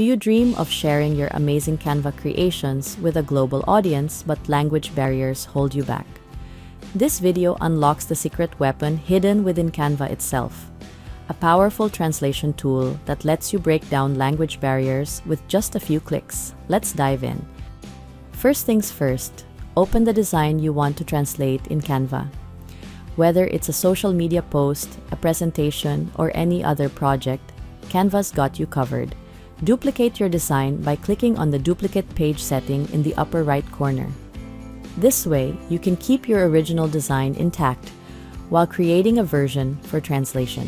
Do you dream of sharing your amazing Canva creations with a global audience but language barriers hold you back? This video unlocks the secret weapon hidden within Canva itself, a powerful translation tool that lets you break down language barriers with just a few clicks. Let's dive in. First things first, open the design you want to translate in Canva. Whether it's a social media post, a presentation, or any other project, Canva's got you covered. Duplicate your design by clicking on the duplicate page setting in the upper right corner. This way, you can keep your original design intact while creating a version for translation.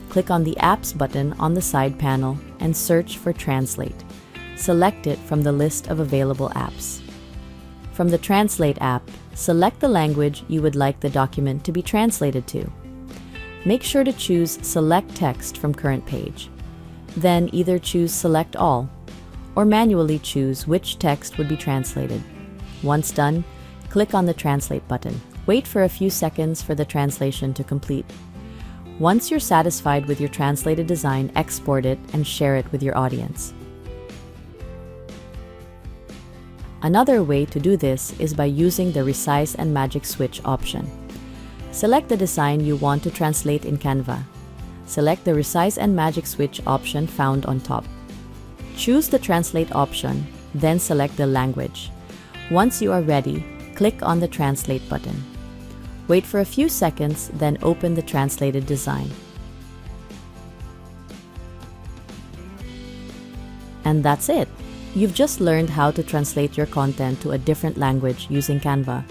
Click on the Apps button on the side panel and search for Translate. Select it from the list of available apps. From the Translate app, select the language you would like the document to be translated to. Make sure to choose Select Text from Current Page. Then either choose Select All or manually choose which text would be translated. Once done, click on the Translate button. Wait for a few seconds for the translation to complete. Once you're satisfied with your translated design, export it and share it with your audience. Another way to do this is by using the Resize and Magic Switch option. Select the design you want to translate in Canva. Select the Resize and Magic Switch option found on top. Choose the Translate option, then select the language. Once you are ready, click on the Translate button. Wait for a few seconds, then open the translated design. And that's it! You've just learned how to translate your content to a different language using Canva.